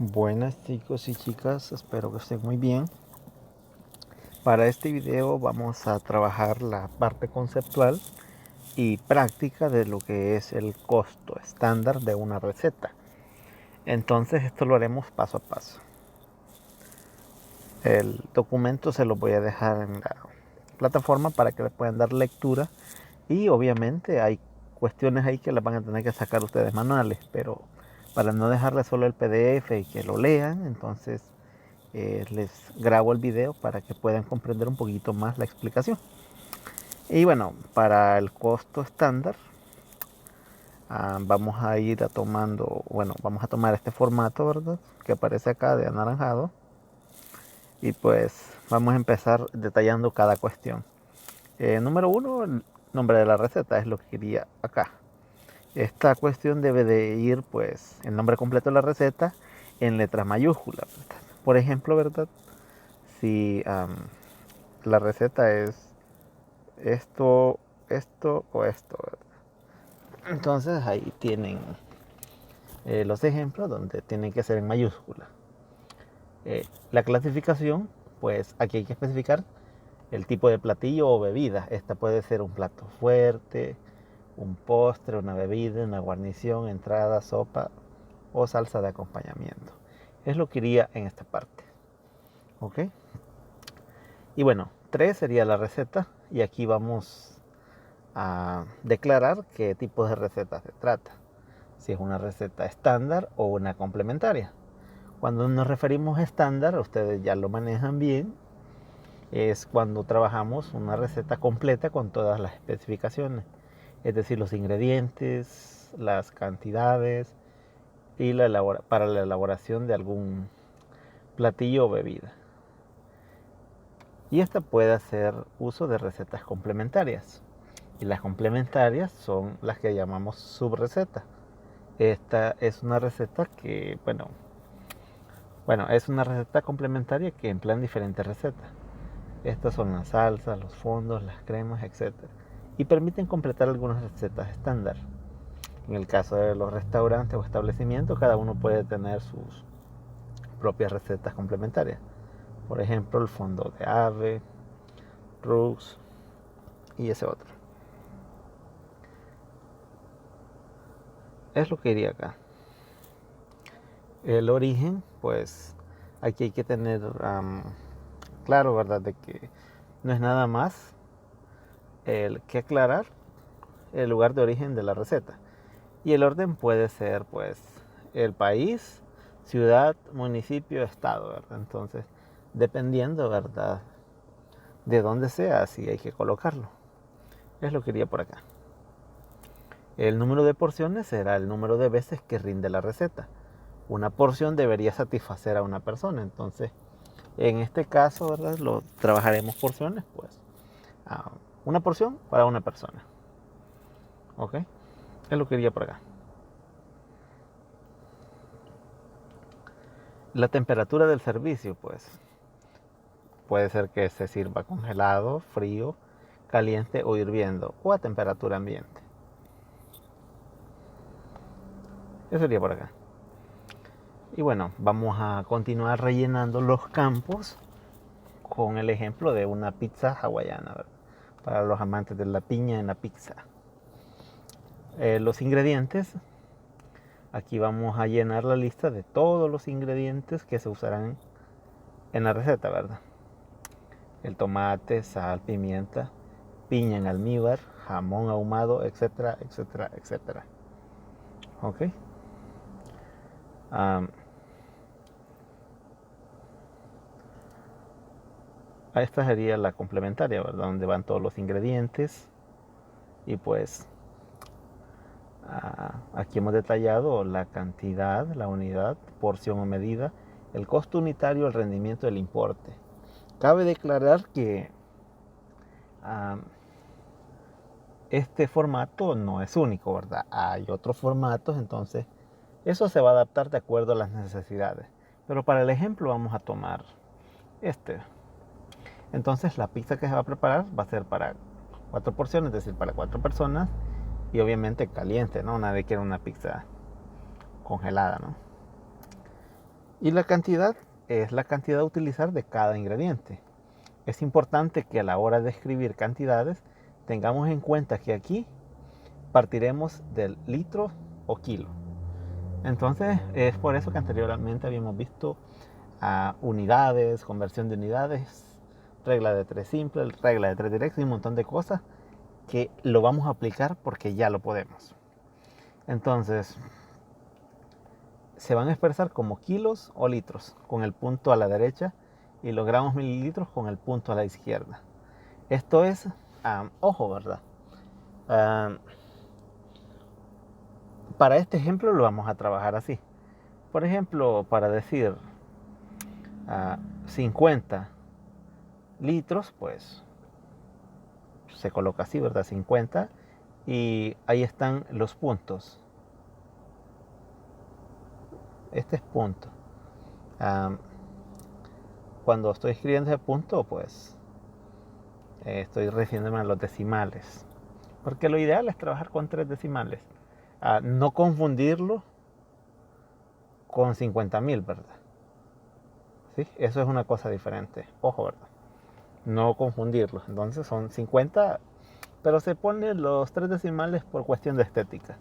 Buenas chicos y chicas, espero que estén muy bien. Para este video vamos a trabajar la parte conceptual y práctica de lo que es el costo estándar de una receta. Entonces esto lo haremos paso a paso. El documento se lo voy a dejar en la plataforma para que le puedan dar lectura y obviamente hay cuestiones ahí que las van a tener que sacar ustedes manuales, pero para no dejarles solo el PDF y que lo lean, entonces les grabo el video para que puedan comprender un poquito más la explicación. Y bueno, para el costo estándar vamos a ir vamos a tomar este formato, ¿verdad? Que aparece acá de anaranjado. Y pues vamos a empezar detallando cada cuestión. Número uno, el nombre de la receta es lo que quería acá. Esta cuestión debe de ir, pues, el nombre completo de la receta en letras mayúsculas, ¿verdad? Por ejemplo, ¿verdad? Si la receta es esto o esto, ¿verdad? Entonces ahí tienen los ejemplos donde tienen que ser en mayúscula. La clasificación, pues aquí hay que especificar el tipo de platillo o bebida. Esta puede ser un plato fuerte, un postre, una bebida, una guarnición, entrada, sopa o salsa de acompañamiento. Es lo que iría en esta parte. ¿Ok? Y bueno, 3 sería la receta y aquí vamos a declarar qué tipo de receta se trata. Si es una receta estándar o una complementaria. Cuando nos referimos a estándar, ustedes ya lo manejan bien, es cuando trabajamos una receta completa con todas las especificaciones, es decir, los ingredientes, las cantidades y para la elaboración de algún platillo o bebida. Y esta puede hacer uso de recetas complementarias. Y las complementarias son las que llamamos subrecetas. Esta es una receta que, es una receta complementaria que emplean diferentes recetas. Estas son las salsas, los fondos, las cremas, etc. Y permiten completar algunas recetas estándar. En el caso de los restaurantes o establecimientos, cada uno puede tener sus propias recetas complementarias. Por ejemplo, el fondo de ave, roux y ese otro. Es lo que iría acá. El origen, pues aquí hay que tener claro, ¿verdad? De que no es nada más el que aclarar el lugar de origen de la receta. Y el orden puede ser, pues, el país, ciudad, municipio, estado, ¿verdad? Entonces, dependiendo, ¿verdad? De dónde sea, así hay que colocarlo. Es lo que iría por acá. El número de porciones será el número de veces que rinde la receta. Una porción debería satisfacer a una persona, entonces, en este caso, ¿verdad? Lo trabajaremos porciones, pues, una porción para una persona. ¿Ok? Es lo que iría por acá. La temperatura del servicio, pues, puede ser que se sirva congelado, frío, caliente o hirviendo, o a temperatura ambiente. Eso sería por acá. Y bueno, vamos a continuar rellenando los campos con el ejemplo de una pizza hawaiana, ¿verdad? Para los amantes de la piña en la pizza. Los ingredientes. Aquí vamos a llenar la lista de todos los ingredientes que se usarán en la receta, ¿verdad? El tomate, sal, pimienta, piña en almíbar, jamón ahumado, etcétera, etcétera, etcétera. ¿Ok? Esta sería la complementaria, ¿verdad? Donde van todos los ingredientes. Y pues aquí hemos detallado la cantidad, la unidad, porción o medida, el costo unitario, el rendimiento del importe. Cabe declarar que este formato no es único, ¿verdad? Hay otros formatos, entonces eso se va a adaptar de acuerdo a las necesidades. Pero para el ejemplo vamos a tomar este. Entonces la pizza que se va a preparar va a ser para 4 porciones, es decir, para 4 personas. Y obviamente caliente, ¿no? Nadie quiere una pizza congelada, ¿no? Y la cantidad es la cantidad a utilizar de cada ingrediente. Es importante que a la hora de escribir cantidades tengamos en cuenta que aquí partiremos del litro o kilo. Entonces es por eso que anteriormente habíamos visto unidades, conversión de unidades, regla de 3 simple, regla de 3 directo y un montón de cosas que lo vamos a aplicar porque ya lo podemos. Entonces se van a expresar como kilos o litros con el punto a la derecha y los gramos mililitros con el punto a la izquierda. Esto es, ojo, ¿verdad? Para este ejemplo lo vamos a trabajar así. Por ejemplo, para decir 50 litros, pues se coloca así, ¿verdad? 50 y ahí están los puntos. Este es punto. Cuando estoy escribiendo ese punto, pues estoy refiriéndome a los decimales. Porque lo ideal es trabajar con 3 decimales. No confundirlo con 50,000, ¿verdad? ¿Sí? Eso es una cosa diferente. Ojo, ¿verdad? No confundirlo. Entonces son 50, pero se ponen los 3 decimales por cuestión de estética.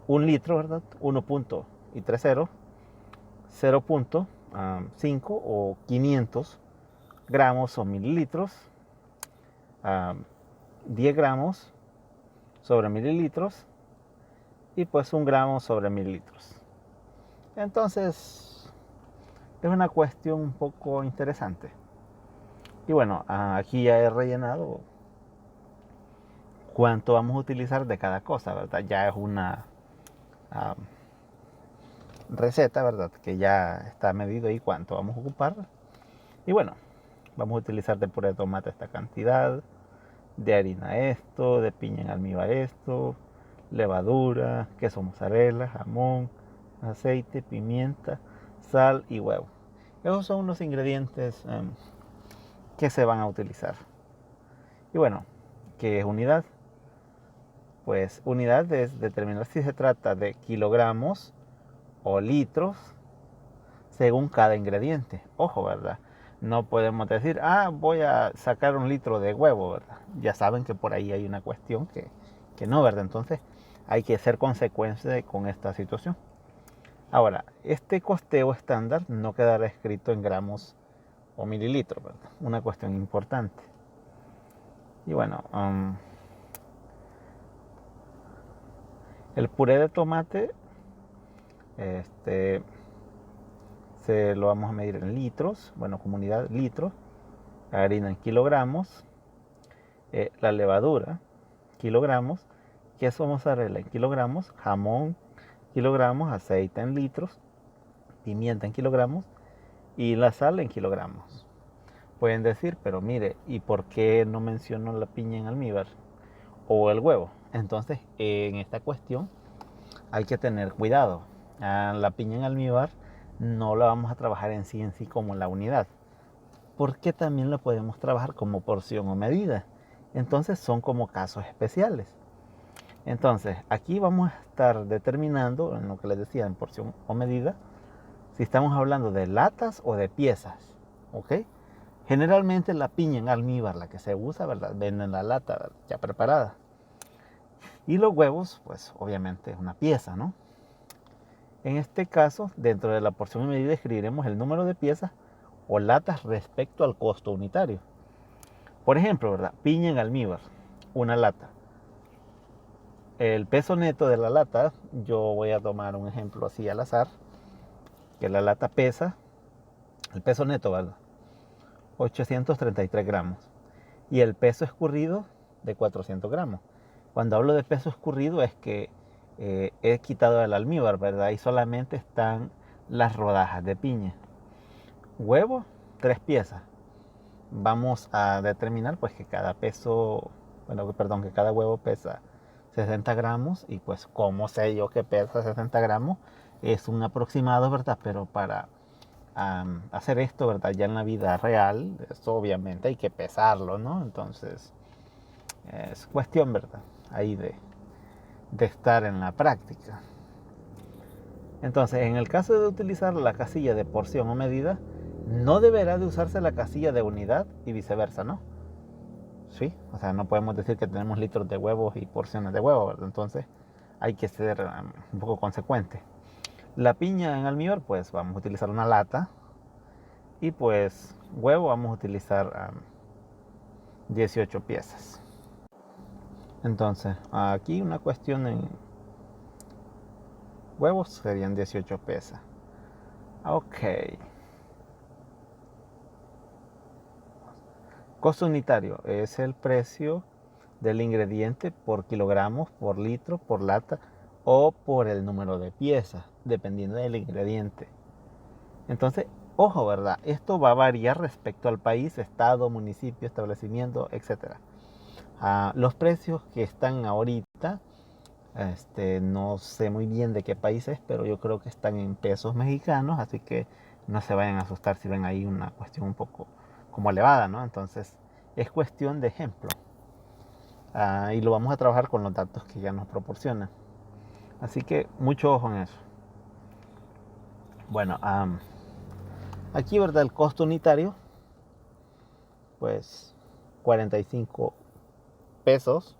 1 litro, ¿verdad? 1.30, 0.5 o 500 gramos o mililitros, 10 gramos sobre mililitros y pues 1 gramo sobre mililitros. Entonces es una cuestión un poco interesante. Y bueno, aquí ya he rellenado cuánto vamos a utilizar de cada cosa, ¿verdad? Ya es una receta, ¿verdad? Que ya está medido ahí cuánto vamos a ocupar. Y bueno, vamos a utilizar de puré de tomate esta cantidad, de harina esto, de piña en almíbar esto, levadura, queso mozzarella, jamón, aceite, pimienta, sal y huevo. Esos son los ingredientes que se van a utilizar. Y bueno, ¿qué es unidad? Pues unidad es determinar si se trata de kilogramos o litros según cada ingrediente. Ojo, ¿verdad? No podemos decir, voy a sacar 1 litro de huevo, ¿verdad? Ya saben que por ahí hay una cuestión que no, ¿verdad? Entonces hay que ser consecuente con esta situación. Ahora, este costeo estándar no quedará escrito en gramos o mililitros, ¿verdad? Una cuestión importante. Y bueno, el puré de tomate, se lo vamos a medir en litros, bueno, como unidad litros, la harina en kilogramos, la levadura, kilogramos, queso mozzarella en kilogramos, jamón, kilogramos, aceite en litros, pimienta en kilogramos y la sal en kilogramos. Pueden decir, pero mire, ¿y por qué no menciono la piña en almíbar o el huevo? Entonces, en esta cuestión hay que tener cuidado. La piña en almíbar no la vamos a trabajar en sí como la unidad, porque también la podemos trabajar como porción o medida. Entonces son como casos especiales. Entonces aquí vamos a estar determinando, en lo que les decía, en porción o medida, si estamos hablando de latas o de piezas. ¿Ok? Generalmente la piña en almíbar, la que se usa, ¿verdad? Venden la lata, ¿verdad? Ya preparada. Y los huevos, pues obviamente es una pieza, ¿no? En este caso, dentro de la porción y medida escribiremos el número de piezas o latas respecto al costo unitario. Por ejemplo, ¿verdad? Piña en almíbar, una lata. El peso neto de la lata, yo voy a tomar un ejemplo así al azar, que la lata pesa, el peso neto, ¿verdad? 833 gramos. Y el peso escurrido de 400 gramos. Cuando hablo de peso escurrido es que he quitado el almíbar, ¿verdad? Y solamente están las rodajas de piña. Huevo, 3 piezas. Vamos a determinar pues que cada peso, bueno, perdón, que cada huevo pesa 60 gramos y pues como sé yo que pesa 60 gramos, es un aproximado, ¿verdad? Pero para hacer esto, ¿verdad? Ya en la vida real, esto obviamente hay que pesarlo, ¿no? Entonces, es cuestión, ¿verdad? Ahí de estar en la práctica. Entonces, en el caso de utilizar la casilla de porción o medida, no deberá de usarse la casilla de unidad y viceversa, ¿no? Sí, o sea, no podemos decir que tenemos litros de huevos y porciones de huevo, ¿verdad? Entonces, hay que ser un poco consecuente. La piña en almíbar, pues vamos a utilizar una lata. Y pues huevo vamos a utilizar 18 piezas. Entonces, aquí una cuestión en huevos serían 18 piezas. Ok. Costo unitario es el precio del ingrediente por kilogramos, por litro, por lata o por el número de piezas, dependiendo del ingrediente. Entonces, ojo, ¿verdad? Esto va a variar respecto al país, estado, municipio, establecimiento, etcétera. Los precios que están ahorita, no sé muy bien de qué país es, pero yo creo que están en pesos mexicanos, así que no se vayan a asustar si ven ahí una cuestión un poco como elevada, ¿no? Entonces, es cuestión de ejemplo. Y lo vamos a trabajar con los datos que ya nos proporcionan. Así que mucho ojo en eso. Bueno, aquí, ¿verdad? El costo unitario, pues 45 pesos,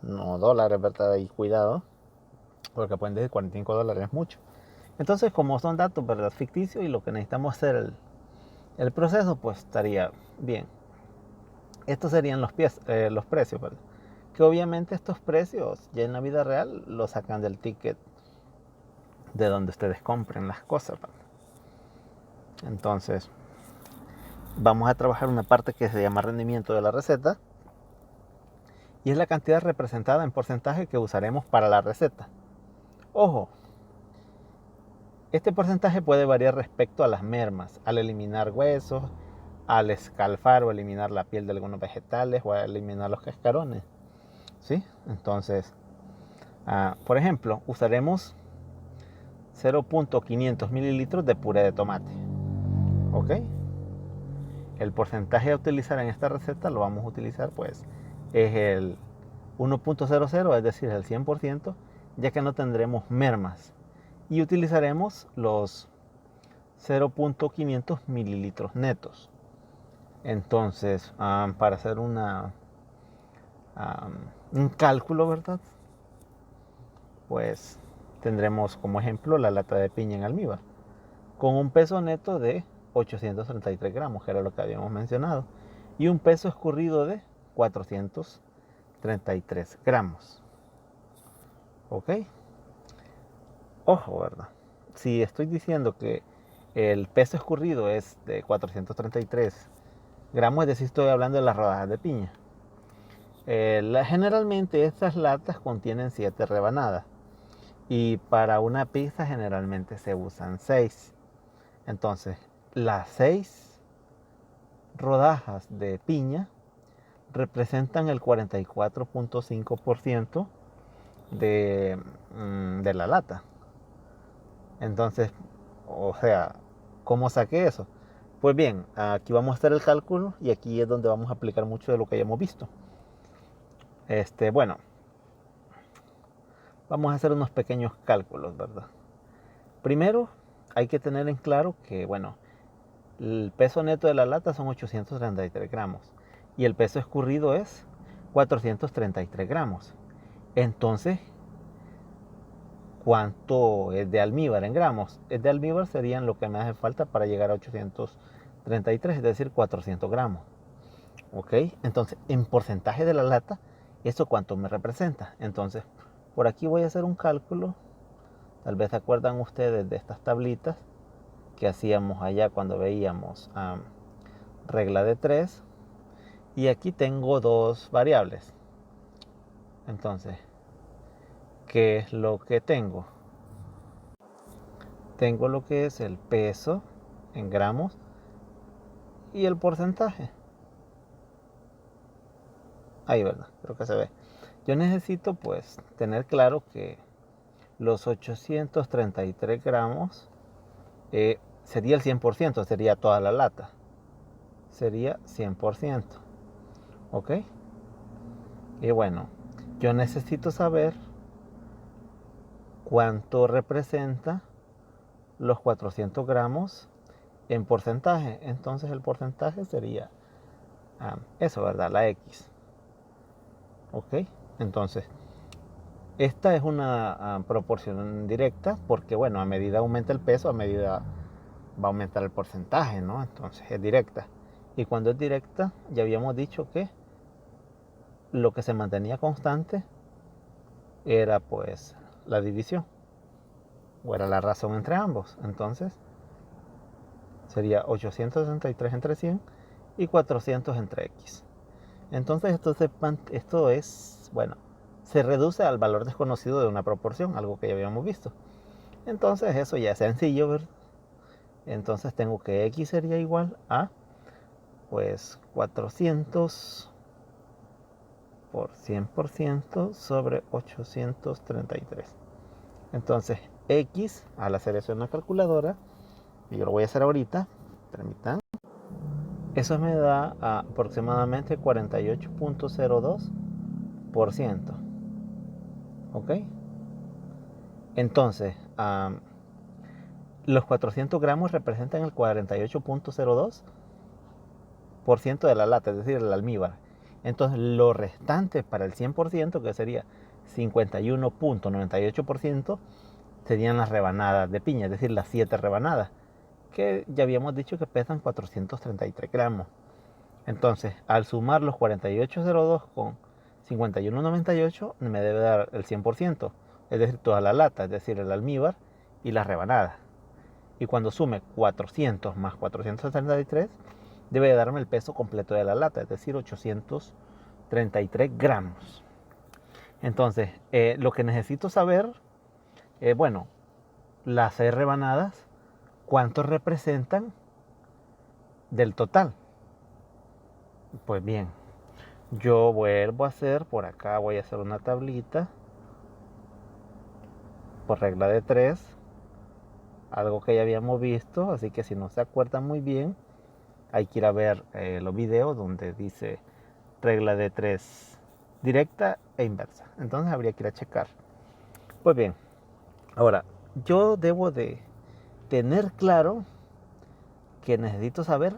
no dólares, ¿verdad? Y cuidado, porque pueden decir 45 dólares es mucho. Entonces, como son datos, ¿verdad? Ficticios y lo que necesitamos hacer el proceso, pues estaría bien. Estos serían los precios, ¿verdad? Que obviamente estos precios ya en la vida real los sacan del ticket de donde ustedes compren las cosas, ¿verdad? Entonces, vamos a trabajar una parte que se llama rendimiento de la receta y es la cantidad representada en porcentaje que usaremos para la receta. Ojo, este porcentaje puede variar respecto a las mermas, al eliminar huesos, al escalfar o eliminar la piel de algunos vegetales o a eliminar los cascarones. ¿Sí? Entonces, por ejemplo, usaremos 0.500 mililitros de puré de tomate. ¿Ok? El porcentaje a utilizar en esta receta lo vamos a utilizar pues es el 1.00, es decir, el 100%, ya que no tendremos mermas. Y utilizaremos los 0.500 mililitros netos. Entonces, para hacer un cálculo, ¿verdad? Pues tendremos como ejemplo la lata de piña en almíbar, con un peso neto de 833 gramos, que era lo que habíamos mencionado, y un peso escurrido de 433 gramos. ¿Ok? Ojo, ¿verdad? Si estoy diciendo que el peso escurrido es de 433 gramos, es decir, estoy hablando de las rodajas de piña. Generalmente estas latas contienen 7 rebanadas y para una pizza generalmente se usan 6. Entonces, las 6 rodajas de piña representan el 44.5% de la lata. Entonces, o sea, ¿cómo saqué eso? Pues bien, aquí vamos a hacer el cálculo y aquí es donde vamos a aplicar mucho de lo que ya hemos visto. Bueno, vamos a hacer unos pequeños cálculos, ¿verdad? Primero, hay que tener en claro que, bueno, el peso neto de la lata son 833 gramos y el peso escurrido es 433 gramos. Entonces, ¿cuánto es de almíbar en gramos? Es de almíbar serían lo que me hace falta para llegar a 833, es decir, 400 gramos. ¿Ok? Entonces, en porcentaje de la lata, ¿eso cuánto me representa? Entonces, por aquí voy a hacer un cálculo. Tal vez se acuerdan ustedes de estas tablitas que hacíamos allá cuando veíamos regla de 3. Y aquí tengo dos variables. Entonces, ¿qué es lo que tengo? Tengo lo que es el peso en gramos y el porcentaje. Ahí, ¿verdad? Creo que se ve. Yo necesito pues tener claro que los 833 gramos sería el 100%, sería toda la lata. Sería 100%. ¿Ok? Y bueno, yo necesito saber cuánto representa los 400 gramos en porcentaje. Entonces el porcentaje sería eso, ¿verdad? La X. ¿Ok? Entonces, esta es una proporción directa porque, bueno, a medida aumenta el peso, a medida va a aumentar el porcentaje, ¿no? Entonces es directa. Y cuando es directa, ya habíamos dicho que lo que se mantenía constante era pues la división, o era la razón entre ambos. Entonces sería 863 entre 100 y 400 entre X. Entonces esto es, bueno, se reduce al valor desconocido de una proporción, algo que ya habíamos visto. Entonces eso ya es sencillo, ¿verdad? Entonces tengo que X sería igual a pues 400 por 100% sobre 833. Entonces X, al hacer eso en la calculadora, y yo lo voy a hacer ahorita, permitan, eso me da aproximadamente 48.02%. ¿Ok? Entonces, los 400 gramos representan el 48.02% de la lata, es decir, el almíbar. Entonces, lo restante para el 100%, que sería 51.98%, serían las rebanadas de piña, es decir, las 7 rebanadas, que ya habíamos dicho que pesan 433 gramos. Entonces, al sumar los 48.02 con 51.98, me debe dar el 100%, es decir, toda la lata, es decir, el almíbar y las rebanadas. Y cuando sume 400 más 473, debe darme el peso completo de la lata, es decir, 833 gramos. Entonces, lo que necesito saber, bueno, las 6 rebanadas, ¿cuánto representan del total? Pues bien, yo vuelvo a hacer, por acá voy a hacer una tablita, por regla de 3, algo que ya habíamos visto, así que si no se acuerdan muy bien, hay que ir a ver los videos donde dice regla de 3 directa e inversa. Entonces habría que ir a checar. Pues bien, ahora yo debo de tener claro que necesito saber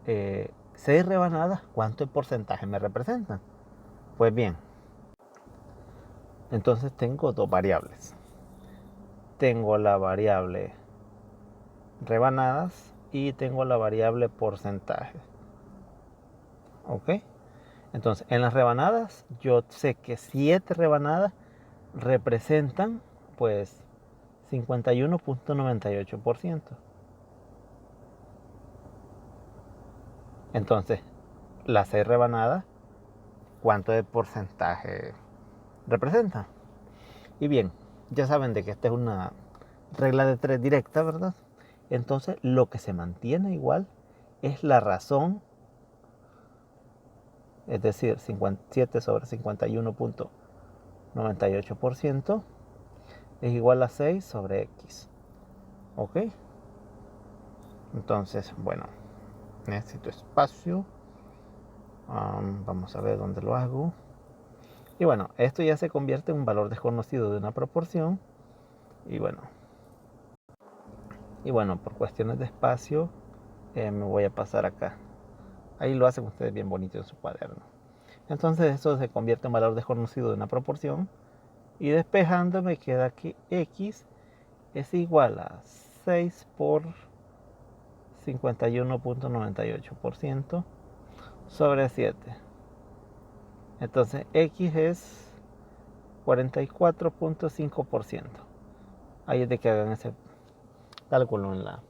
6 rebanadas, ¿cuánto en porcentaje me representan? Pues bien, entonces tengo dos variables. Tengo la variable rebanadas y tengo la variable porcentaje. ¿Ok? Entonces, en las rebanadas, yo sé que 7 rebanadas representan, pues, 51.98%. Entonces, las 6 rebanadas, ¿cuánto de porcentaje representan? Y bien, ya saben de que esta es una regla de 3 directa, ¿verdad? Entonces, lo que se mantiene igual es la razón, es decir, 57 sobre 51.98% es igual a 6 sobre X. ¿Ok? Entonces, bueno, necesito espacio. Vamos a ver dónde lo hago. Y bueno, esto ya se convierte en un valor desconocido de una proporción. Y bueno, por cuestiones de espacio, me voy a pasar acá. Ahí lo hacen ustedes bien bonito en su cuaderno. Entonces esto se convierte en valor desconocido de una proporción. Y despejando me queda que X es igual a 6 por 51.98% sobre 7. Entonces X es 44.5%. Ahí es de que hagan ese cálculo en la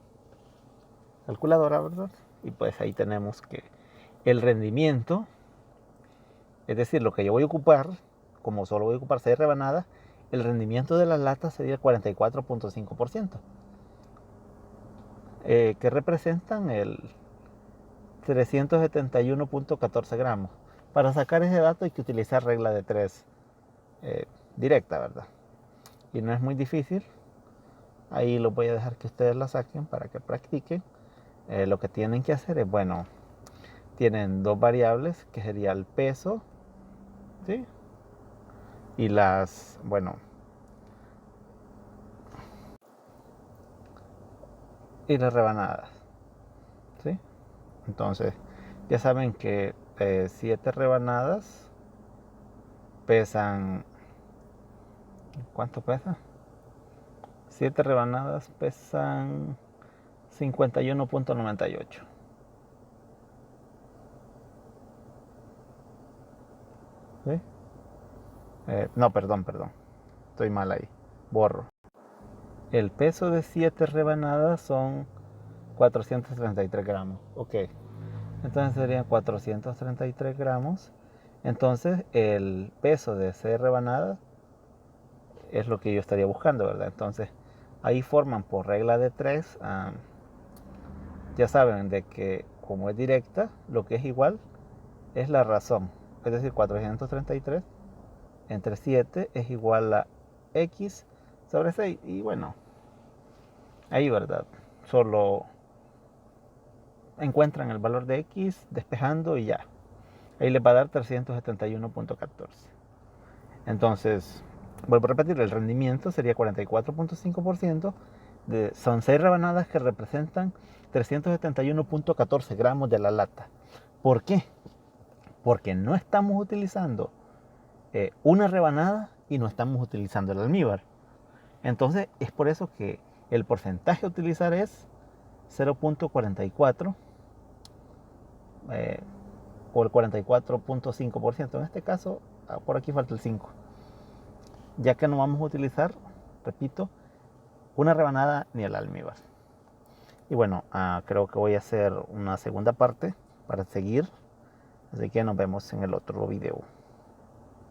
calculadora, ¿verdad? Y pues ahí tenemos que el rendimiento, es decir, lo que yo voy a ocupar, como solo voy a ocupar 6 rebanadas, el rendimiento de las latas sería 44.5%, que representan el 371.14 gramos. Para sacar ese dato hay que utilizar regla de 3 directa, ¿verdad? Y no es muy difícil. Ahí los voy a dejar que ustedes la saquen para que practiquen. Lo que tienen que hacer es, bueno, tienen dos variables que sería el peso, ¿sí? Y las, bueno, y las rebanadas, ¿sí? Entonces, ya saben que 7 rebanadas pesan, ¿cuánto pesa? 7 rebanadas pesan 51.98. ¿Sí? No, perdón. Estoy mal ahí. Borro. El peso de 7 rebanadas son 433 gramos. Ok. Entonces serían 433 gramos. Entonces el peso de 6 rebanadas es lo que yo estaría buscando, ¿verdad? Entonces ahí forman por regla de 3. Ya saben de que como es directa, lo que es igual es la razón. Es decir, 433 entre 7 es igual a x sobre 6. Y bueno, ahí, ¿verdad? Solo encuentran el valor de x despejando y ya. Ahí les va a dar 371.14. Entonces, vuelvo a repetir, el rendimiento sería 44.5%. Son 6 rebanadas que representan 371.14 gramos de la lata. ¿Por qué? Porque no estamos utilizando una rebanada y no estamos utilizando el almíbar. Entonces es por eso que el porcentaje a utilizar es 0.44 o el 44.5%. En este caso, por aquí falta el 5. Ya que no vamos a utilizar, repito, una rebanada ni el almíbar. Y bueno, creo que voy a hacer una segunda parte para seguir. Así que nos vemos en el otro video.